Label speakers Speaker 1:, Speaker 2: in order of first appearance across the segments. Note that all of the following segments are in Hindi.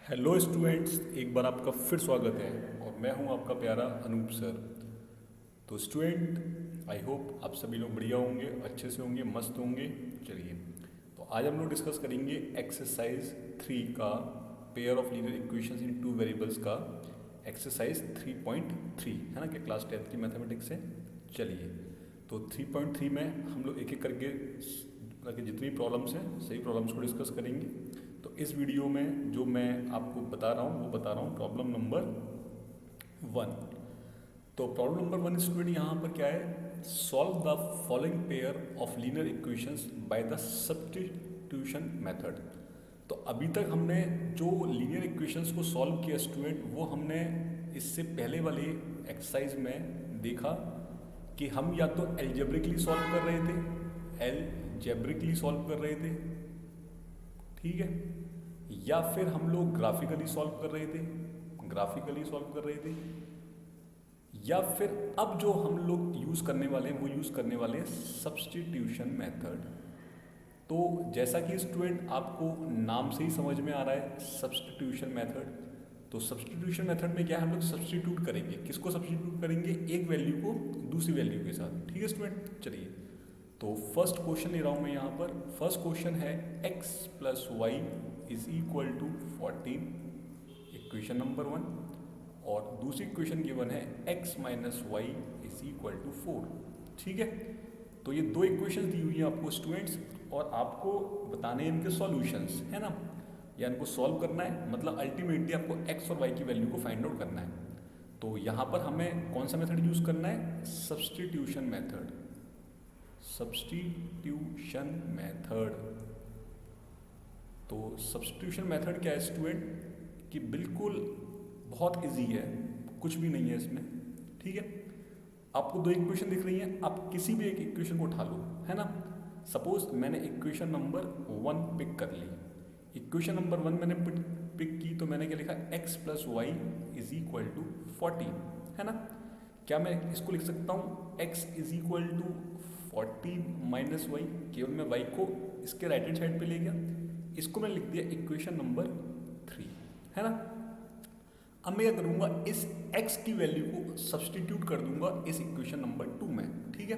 Speaker 1: हेलो स्टूडेंट्स, एक बार आपका फिर स्वागत है और मैं हूं आपका प्यारा अनूप सर। तो स्टूडेंट, आई होप आप सभी लोग बढ़िया होंगे, अच्छे से होंगे, मस्त होंगे। चलिए, तो आज हम लोग डिस्कस करेंगे एक्सरसाइज 3 का pair of linear equations in two variables का एक्सरसाइज 3.3 है ना, कि क्लास 10 की मैथमेटिक्स है। चलिए, तो 3.3 में हम लोग एक एक करके जितनी प्रॉब्लम्स हैं सही प्रॉब्लम्स को डिस्कस करेंगे। तो इस वीडियो में जो मैं आपको बता रहा हूँ वो बता रहा हूँ प्रॉब्लम नंबर 1। तो प्रॉब्लम नंबर 1 स्टूडेंट यहाँ पर क्या है, solve the following pair of linear equations by the substitution method. तो अभी तक हमने जो लीनियर इक्वेशंस को सॉल्व किया स्टूडेंट, वो हमने इससे पहले वाले एक्सरसाइज में देखा कि हम या तो एल्जेब्रिकली सॉल्व कर रहे थे, एल्जेब्रिकली सॉल्व कर रहे थे, ठीक है, या फिर हम लोग ग्राफिकली सॉल्व कर रहे थे, ग्राफिकली सॉल्व कर रहे थे, या फिर अब जो हम लोग यूज़ करने वाले हैं वो यूज़ करने वाले हैं सब्स्टिट्यूशन मेथड। तो जैसा कि स्टूडेंट आपको नाम से ही समझ में आ रहा है सब्स्टिट्यूशन मेथड, तो सब्स्टिट्यूशन मेथड में क्या है, हम लोग सब्स्टिट्यूट करेंगे। किसको सब्स्टिट्यूट करेंगे? एक वैल्यू को दूसरी वैल्यू के साथ। ठीक है स्टूडेंट, चलिए, तो फर्स्ट क्वेश्चन ले रहा हूँ मैं यहाँ पर। फर्स्ट क्वेश्चन है x plus y is equal to 14, equation number 1। और दूसरी इक्वेशन गिवन है x minus y is equal to 4। ठीक है, तो ये दो इक्वेशन दी हुई हैं आपको स्टूडेंट्स, और आपको बताने हैं इनके सॉल्यूशंस, है ना, या इनको सॉल्व करना है। मतलब अल्टीमेटली आपको x और y की वैल्यू को फाइंड आउट करना है। तो यहाँ पर हमें कौन सा मेथड यूज़ करना है? Substitution method, substitution method. तो सब्स्टिट्यूशन मेथड क्या है स्टूडेंट, कि बिल्कुल बहुत इजी है, कुछ भी नहीं है इसमें। ठीक है, आपको दो इक्वेशन दिख रही हैं, आप किसी भी एक इक्वेशन को उठा लो, है ना। सपोज मैंने इक्वेशन नंबर 1 पिक कर ली। इक्वेशन नंबर 1 मैंने पिक की, तो मैंने क्या लिखा? x plus y is equal to 14, है ना। क्या मैं इसको लिख सकता हूँ x is equal to 14 minus y? केवल मैं y को इसके राइट हैंड साइड पे ले गया, इसको मैंने लिख दिया इक्वेशन नंबर 3, है ना। अब मैं क्या करूँगा, इस x की वैल्यू को सब्स्टिट्यूट कर दूंगा इस इक्वेशन नंबर 2 में। ठीक है,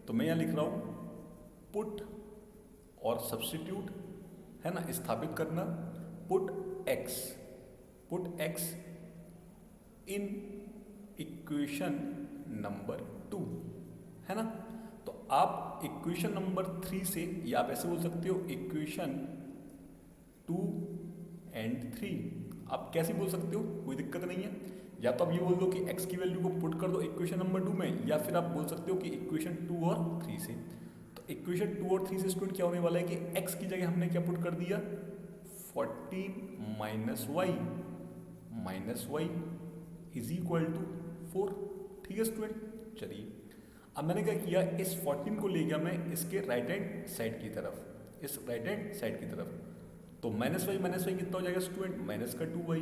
Speaker 1: तो मैं यहाँ लिख रहा हूँ पुट और सब्स्टिट्यूट, है ना, स्थापित करना। Put x in equation number 2, है ना। तो आप इक्वेशन नंबर 3 से, या आप ऐसे बोल सकते हो इक्वेशन 2 एंड 3, आप कैसे बोल सकते हो, कोई दिक्कत नहीं है। या तो आप ये बोल दो कि x की वैल्यू को पुट कर दो इक्वेशन नंबर 2 में, या फिर आप बोल सकते हो कि इक्वेशन 2 और 3 से। तो इक्वेशन 2 और 3 से स्टूडेंट क्या होने वाला है कि x की जगह हमने क्या पुट कर दिया? 14 minus y is equal to 4। ठीक है स्टूडेंट, चलिए, अब मैंने क्या किया, इस 14 को ले गया मैं इसके राइट हैंड साइड की तरफ, इस राइट हैंड साइड की तरफ। तो माइनस वाई कितना हो जाएगा स्टूडेंट? माइनस का 2y।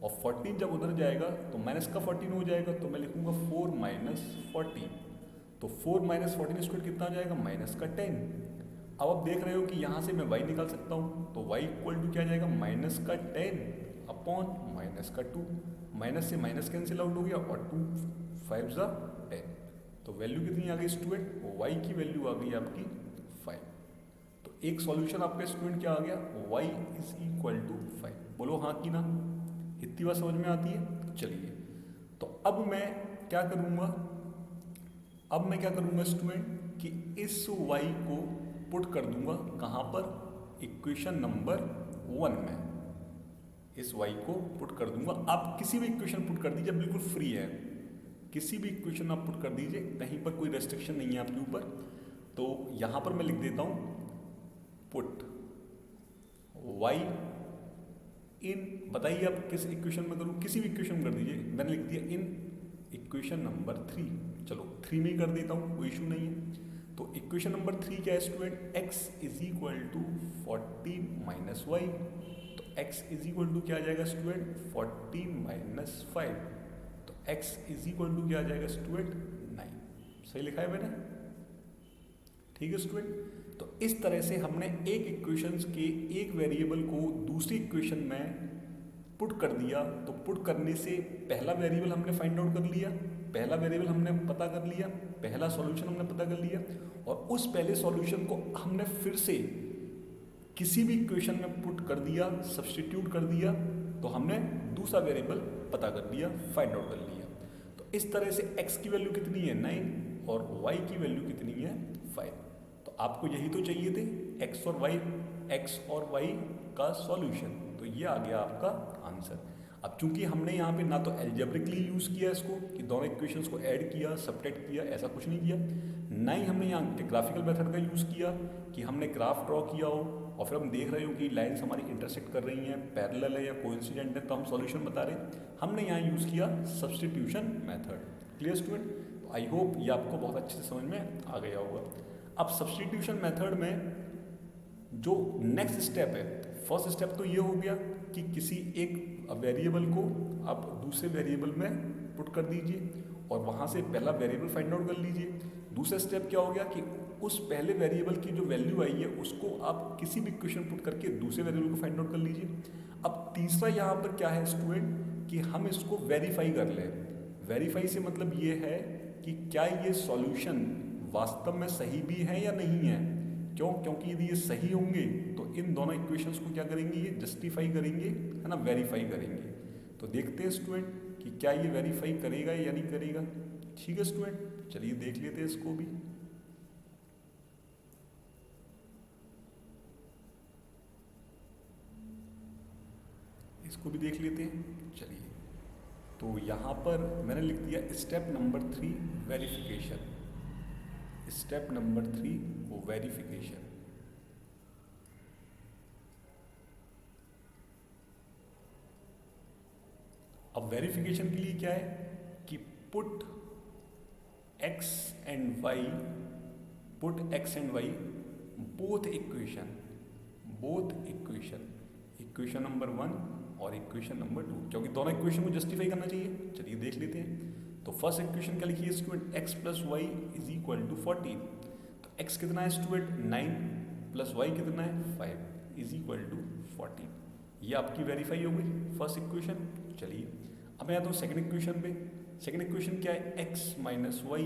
Speaker 1: और 14 जब उधर जाएगा तो माइनस का 14 हो जाएगा, तो मैं लिखूंगा 4 माइनस 14। तो 4 माइनस 14 स्क्वायर कितना आ जाएगा? माइनस का 10। अब आप देख रहे हो कि यहाँ से मैं y निकाल सकता हूँ, तो y इक्वल टू क्या आ जाएगा? माइनस का 10 अपॉन माइनस का 2। माइनस से माइनस कैंसिल आउट हो गया, और 2 5 ज़ा 10। तो वैल्यू कितनी आ गई स्टूडेंट? y की वैल्यू आ गई आपकी 5। तो एक सॉल्यूशन आपका स्टूडेंट क्या आ गया? y is equal to 5। बोलो हाँ कि ना, इतनी बात समझ में आती है? चलिए, तो अब मैं क्या करूँगा, स्टूडेंट, कि इस y को पुट कर दूंगा कहाँ पर? इक्वेशन नंबर 1 में। इस y को पुट कर दूंगा। आप किसी भी इक्वेशन पुट कर दीजिए, बिल्कुल फ्री है, किसी भी इक्वेशन आप पुट कर दीजिए, कहीं पर कोई रेस्ट्रिक्शन नहीं है आपके ऊपर। तो यहाँ पर मैं लिख देता हूँ पुट y इन, बताइए आप किस इक्वेशन में करूँ? किसी भी इक्वेशन में कर दीजिए। मैंने लिख दिया इन इक्वेशन नंबर 3। चलो 3 में ही कर देता हूँ, कोई इशू नहीं है। तो इक्वेशन नंबर 3 क्या है student? x is equal to 14 minus y. तो x इज इक्वल टू क्या आ जाएगा स्टूडेंट? 14 माइनस 5। तो x इज इक्वल टू क्या आ जाएगा स्टूडेंट? 9। सही लिखा है मैंने? ठीक है स्टूडेंट, तो इस तरह से हमने एक इक्वेशंस के एक वेरिएबल को दूसरी इक्वेशन में पुट कर दिया, तो पुट करने से पहला वेरिएबल हमने फाइंड आउट कर लिया, पहला वेरिएबल हमने पता कर लिया, पहला सॉल्यूशन हमने पता कर लिया, और उस पहले सॉल्यूशन को हमने फिर से किसी भी इक्वेशन में पुट कर दिया, सब्सटीट्यूट कर दिया, तो हमने दूसरा वेरिएबल पता कर लिया, फाइंड आउट कर लिया। तो इस तरह से x की वैल्यू कितनी है 9 और y की वैल्यू कितनी है 5। तो आपको यही तो चाहिए थे, x और y का सॉल्यूशन। तो ये आ गया आपका आंसर। अब चूंकि हमने यहाँ पे ना तो एल्जेब्रिकली यूज़ किया इसको कि दोनों इक्वेशंस को ऐड किया, सबट्रैक्ट किया, ऐसा कुछ नहीं किया, ना ही हमने यहाँ ग्राफिकल मेथड का यूज़ किया कि हमने ग्राफ ड्रॉ किया हो और फिर हम देख रहे हो कि लाइन्स हमारी इंटरसेक्ट कर रही हैं, पैरेलल है या कोइंसिडेंट है, तो हम सॉल्यूशन बता रहे हैं। हमने यहाँ यूज़ किया सब्स्टिट्यूशन मेथड। Clear student? तो आई होप ये आपको बहुत अच्छे से समझ में आ गया होगा। अब सब्स्टिट्यूशन मेथड में जो नेक्स्ट स्टेप है, फर्स्ट स्टेप तो ये हो गया कि किसी एक वेरिएबल को आप दूसरे वेरिएबल में पुट कर दीजिए और वहाँ से पहला वेरिएबल फाइंड आउट कर लीजिए। दूसरा स्टेप क्या हो गया कि उस पहले वेरिएबल की जो वैल्यू आई है उसको आप किसी भी इक्वेशन पुट करके दूसरे वेरिएबल को फाइंड आउट कर लीजिए। अब तीसरा यहाँ पर क्या है स्टूडेंट कि हम इसको वेरीफाई कर लें। वेरीफाई से मतलब ये है कि क्या ये सॉल्यूशन वास्तव में सही भी है या नहीं है। क्यों? क्योंकि यदि ये सही होंगे तो इन दोनों इक्वेशंस को क्या करेंगे, ये जस्टिफाई करेंगे, है ना, वेरीफाई करेंगे। तो देखते हैं स्टूडेंट कि क्या ये वेरीफाई करेगा या नहीं करेगा। ठीक है स्टूडेंट, चलिए देख लेते हैं इसको भी। इसको भी देख लेते हैं। चलिए, तो यहाँ पर मैंने लिख दिया step number 3 verification. Step number 3 वो वेरिफिकेशन। अब वेरिफिकेशन के लिए क्या है कि put x and y both equation number 1 और इक्वेशन नंबर 2, क्योंकि दोनों इक्वेशन को जस्टिफाई करना चाहिए। चलिए देख लेते हैं। तो फर्स्ट इक्वेशन क्या लिखिए student, x plus y is equal to 14। तो x कितना है स्टूडेंट 9 प्लस वाई कितना है 5 इज इक्वल टू 14। ये आपकी वेरीफाई हो गई फर्स्ट इक्वेशन। चलिए अब मैं आता हूँ सेकंड इक्वेशन पे। सेकंड इक्वेशन क्या है, x minus y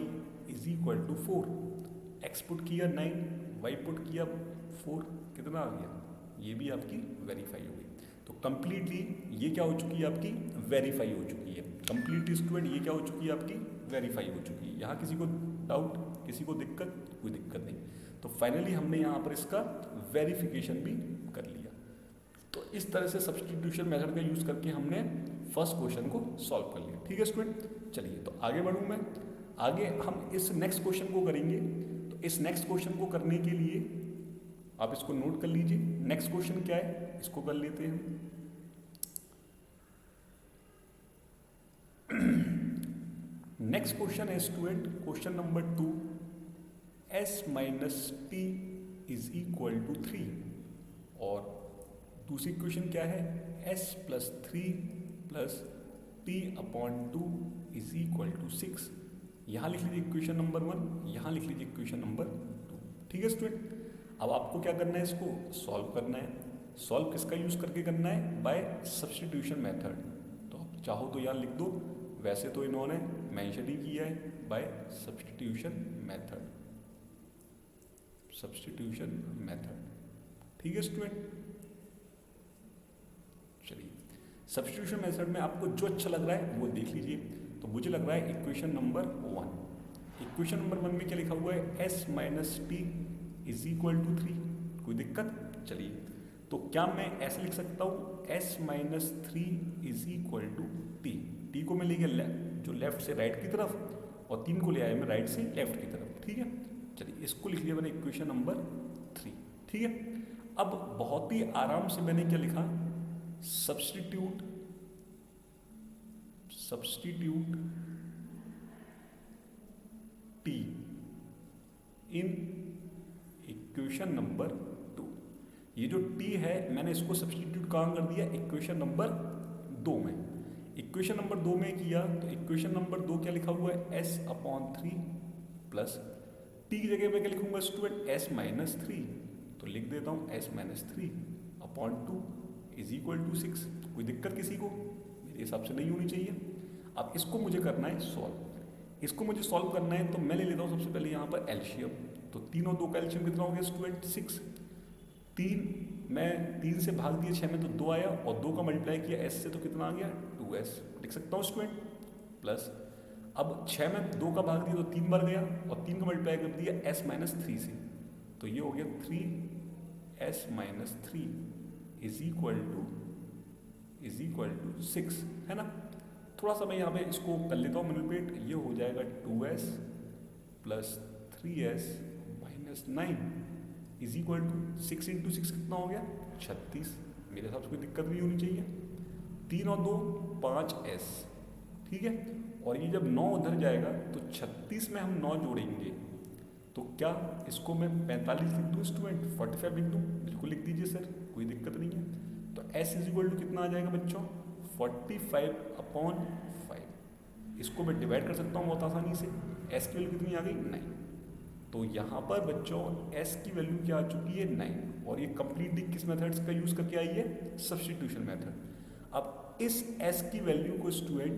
Speaker 1: is equal to 4। x put किया 9, y पुट किया 4, कितना आ गया, ये भी आपकी वेरीफाई हो गई। तो कंप्लीटली ये क्या हो चुकी है, आपकी वेरीफाई हो चुकी है। कंप्लीटली स्टूडेंट ये क्या हो चुकी है, आपकी वेरीफाई हो चुकी है। यहाँ किसी को डाउट, किसी को दिक्कत, कोई दिक्कत नहीं। तो फाइनली हमने यहाँ पर इसका वेरिफिकेशन भी कर लिया। तो इस तरह से सब्स्टिट्यूशन मेथड का यूज़ करके हमने फर्स्ट क्वेश्चन को सॉल्व कर लिया। ठीक है स्टूडेंट, चलिए तो आगे बढ़ूँ मैं। आगे हम इस नेक्स्ट क्वेश्चन को करेंगे। तो इस नेक्स्ट क्वेश्चन को करने के लिए आप इसको नोट कर लीजिए। नेक्स्ट क्वेश्चन क्या है, इसको कर लेते हैं। नेक्स्ट क्वेश्चन है student, question number 2, s minus t is equal to 3। और दूसरी क्वेश्चन क्या है, s plus 3 plus t upon 2 is equal to 6। यहाँ लिख लीजिए इक्वेशन नंबर 1, यहाँ लिख लीजिए इक्वेशन नंबर 2। ठीक है स्टूडेंट, अब आपको क्या करना है, इसको सॉल्व करना है। सॉल्व किसका यूज़ करके करना है, बाय सब्स्टिट्यूशन मेथड। तो आप चाहो तो यहाँ लिख दो, वैसे तो इन्होंने मेंशन ही किया है by substitution method. Substitution method, ठीक है स्टूडेंट। चलिए सब्स्टिट्यूशन मेथड में आपको जो अच्छा लग रहा है वो देख लीजिए। तो मुझे लग रहा है इक्वेशन नंबर 1। इक्वेशन नंबर 1 में क्या लिखा हुआ है, s minus t is equal to 3। कोई दिक्कत? चलिए तो क्या मैं ऐसे लिख सकता हूँ, s minus 3 is equal to t. T को मैं ले गया जो लेफ्ट से राइट की तरफ और 3 को ले आया मैं राइट से लेफ्ट की तरफ। ठीक है, चलिए इसको लिख लिया मैंने इक्वेशन नंबर 3। ठीक है, अब बहुत ही आराम से मैंने क्या लिखा, substitute T in equation number 2। ये जो टी है मैंने इसको सब्स्टिट्यूट कहाँ कर दिया, इक्वेशन नंबर 2 में। इक्वेशन नंबर 2 में किया तो इक्वेशन नंबर 2 क्या लिखा हुआ है, s अपॉन 3 प्लस टी की जगह पे क्या लिखूंगा स्टूडेंट, s माइनस 3। तो लिख देता हूँ s minus 3 upon 2 is equal to 6। कोई दिक्कत किसी को? मेरे हिसाब से नहीं होनी चाहिए। अब इसको मुझे करना है सॉल्व। इसको मुझे सॉल्व करना है तो मैं ले लेता हूँ सबसे पहले यहाँ पर एलशियम। तो 3 और 2 का एलशियम कितना हो गया स्टूडेंट? 6। 3 मैं 3 से भाग दिया 6 में तो 2 आया, और 2 का मल्टीप्लाई किया एस से तो कितना आ गया? 2s। लिख सकता हूँ स्टूडेंट। प्लस अब 6 में 2 का भाग दिया तो 3 बार गया, और 3 का मल्टीप्लाई कर दिया s माइनस 3 से, तो ये हो गया 3s minus 3 is equal to 6, है ना। थोड़ा सा मैं यहाँ पे इसको कर लेता हूँ मैनिपुलेट। ये हो जाएगा 2s plus 3s minus 9 is equal to 6 into 6 कितना हो गया? 36। मेरे हिसाब से कोई दिक्कत नहीं होनी चाहिए। 3 और 2 5s, ठीक है। और ये जब 9 उधर जाएगा तो 36 में हम 9 जोड़ेंगे, तो क्या इसको मैं 45 लिख दूँ स्टूडेंट? 45 लिख दूँ? बिल्कुल लिख दीजिए सर, कोई दिक्कत नहीं है। तो s इज इक्वल टू कितना आ जाएगा बच्चों? 45/5। इसको मैं डिवाइड कर सकता हूँ बहुत आसानी से। s की वैल्यू कितनी आ गई? 9। तो यहाँ पर बच्चों s की वैल्यू क्या आ चुकी है? 9। और ये कंप्लीटली किस मेथड्स का यूज़ करके आई है? Substitution method. अब इस s की वैल्यू को स्टूडेंट,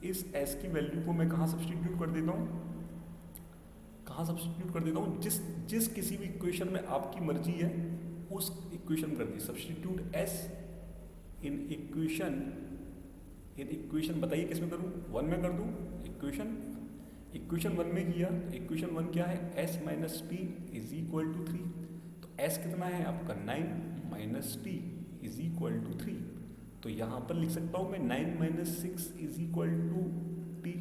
Speaker 1: इस s की वैल्यू को मैं कहाँ सब्स्टिट्यूट कर देता हूँ? कहाँ सब्स्टिट्यूट कर देता हूँ? जिस किसी भी इक्वेशन में आपकी मर्जी है उस इक्वेशन कर दी। सब्स्टिट्यूट s इन इक्वेशन बताइए किस में करूँ? 1 में कर दूँ इक्वेशन 1 में किया। इक्वेशन 1 क्या है? s minus t is equal to 3। तो s कितना है आपका? 9 minus t is equal to 3। तो यहाँ पर लिख सकता हूँ मैं 9 minus 6 is equal to t.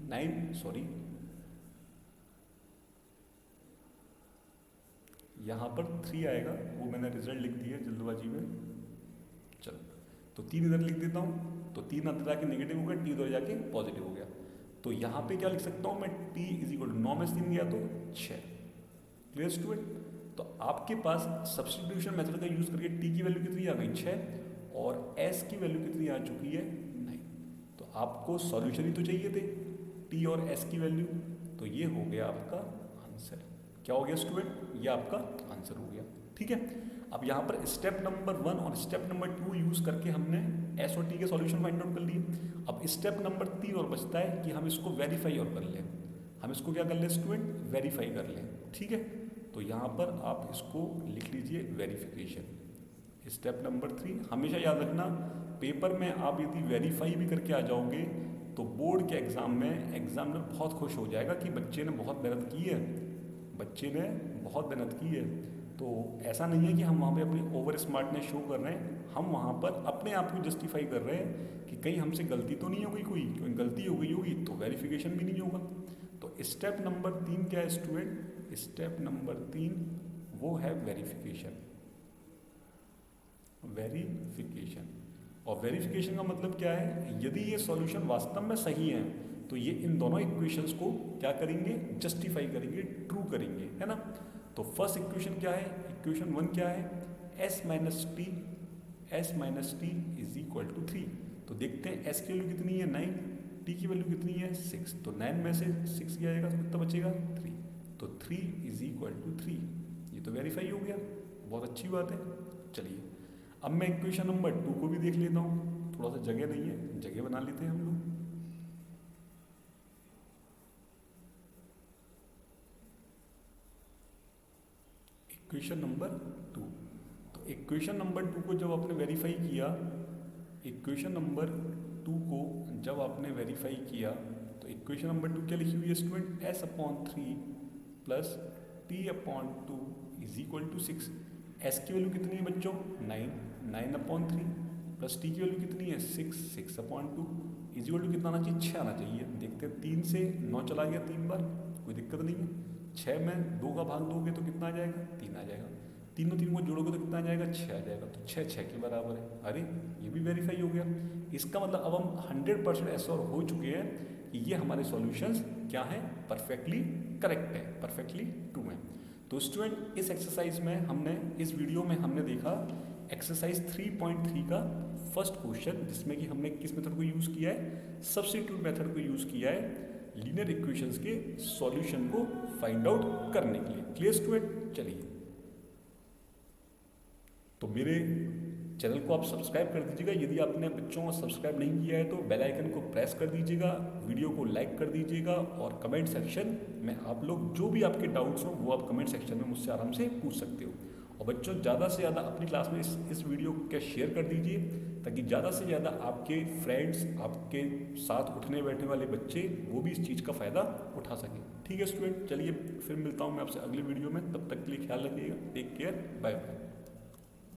Speaker 1: 9 यहाँ पर 3 आएगा, वो मैंने रिजल्ट लिख दिया जल्दबाजी में। चलो तो 3 इधर लिख देता हूँ, तो 3 अंदर जाके नेगेटिव हो गया, टी उधर जाके पॉजिटिव हो गया। तो यहाँ पे क्या लिख सकता हूँ मैं? t इज इक्वल टू 9 में 3 गया तो 6। Clear student? तो आपके पास सब्स्टिट्यूशन मेथड का यूज़ करके t की वैल्यू कितनी आ गई? 6, और s की वैल्यू कितनी आ चुकी है? 9। तो आपको सॉल्यूशन ही तो चाहिए थे, t और s की वैल्यू। तो ये हो गया आपका आंसर। क्या हो गया स्टूडेंट? ये आपका आंसर हो गया, ठीक है। अब यहाँ पर स्टेप नंबर 1 और स्टेप नंबर 2 यूज़ करके हमने s और t के सॉल्यूशन फाइंड आउट कर लिए। अब स्टेप नंबर 3 और बचता है कि हम इसको वेरीफाई और कर लें। हम इसको क्या कर लें स्टूडेंट? वेरीफाई कर लें, ठीक है। तो यहाँ पर आप इसको लिख लीजिए वेरिफिकेशन। स्टेप नंबर 3 हमेशा याद रखना, पेपर में आप यदि वेरीफाई भी करके आ जाओगे तो बोर्ड के एग्ज़ाम में एग्जामिनर बहुत खुश हो जाएगा कि बच्चे ने बहुत मेहनत की है, बच्चे ने बहुत मेहनत की है। तो ऐसा नहीं है कि हम वहाँ पे अपनी ओवर स्मार्टनेस शो कर रहे हैं, हम वहाँ पर अपने आप को जस्टिफाई कर रहे हैं कि कहीं हमसे गलती तो नहीं हो गई कोई, क्योंकि गलती हो गई होगी तो वेरिफिकेशन भी नहीं होगा। तो स्टेप नंबर 3 क्या है स्टूडेंट? स्टेप नंबर 3 वो है वेरिफिकेशन। और वेरिफिकेशन का मतलब क्या है? यदि ये सॉल्यूशन वास्तव में सही है तो ये इन दोनों इक्वेशंस को क्या करेंगे? जस्टिफाई करेंगे, ट्रू करेंगे, है ना। तो फर्स्ट इक्वेशन क्या है? इक्वेशन 1 क्या है? s minus t is equal to 3। तो देखते हैं s की वैल्यू कितनी है? 9। t की वैल्यू कितनी है? 6। तो 9 में से 6 गया जाएगा तो कितना बचेगा? 3। तो 3 इज इक्वल टू 3। ये तो वेरीफाई हो गया, बहुत अच्छी बात है। चलिए अब मैं इक्वेशन नंबर 2 को भी देख लेता हूँ। थोड़ा सा जगह नहीं है, जगह बना लेते हैं हम लोग। इक्वेशन नंबर 2, तो इक्वेशन नंबर 2 को जब आपने वेरीफाई किया, इक्वेशन नंबर 2 को जब आपने वेरीफाई किया तो इक्वेशन नंबर 2 क्या लिखी हुई है student? s/3 plus t/2 is equal to 6। s की वैल्यू कितनी है बच्चों? 9/3 प्लस t की वैल्यू कितनी है? 6/2 इज इक्वल टू कितना आना चाहिए? 6 आना चाहिए। देखते हैं 3 से 9 चला गया 3 बार, कोई दिक्कत नहीं है। 6 में 2 का भाग दोगे तो कितना आ जाएगा? 3 आ जाएगा। 3 और 3 को जोड़ोगे तो कितना आ जाएगा? 6 आ जाएगा। तो 6 6 के बराबर है। अरे ये भी वेरीफाई हो गया। इसका मतलब अब हम 100% एश्योर हो चुके हैं कि ये हमारे सॉल्यूशंस क्या है? परफेक्टली करेक्ट है, परफेक्टली ट्रू है। तो स्टूडेंट इस एक्सरसाइज में हमने, इस वीडियो में हमने देखा एक्सरसाइज 3.3 का फर्स्ट क्वेश्चन, जिसमें कि हमने किस मेथड को यूज़ किया है? सब्स्टिट्यूट मेथड को यूज़ किया है लीनियर इक्वेशंस के सॉल्यूशन को फाइंड आउट करने के लिए। Clear student? चलिए तो मेरे चैनल को आप सब्सक्राइब कर दीजिएगा। यदि आपने बच्चों को सब्सक्राइब नहीं किया है तो बेल आइकन को प्रेस कर दीजिएगा, वीडियो को लाइक कर दीजिएगा और कमेंट सेक्शन में आप लोग जो भी आपके डाउट्स हो वो आप कमेंट सेक्शन में मुझसे आराम से पूछ सकते हो। और बच्चों ज़्यादा से ज़्यादा अपनी क्लास में इस वीडियो को शेयर कर दीजिए ताकि ज़्यादा से ज़्यादा आपके फ्रेंड्स, आपके साथ उठने बैठने वाले बच्चे वो भी इस चीज़ का फ़ायदा उठा सकें। ठीक है स्टूडेंट, चलिए फिर मिलता हूँ मैं आपसे अगले वीडियो में। तब तक के लिए ख्याल रखिएगा। Take care, bye bye.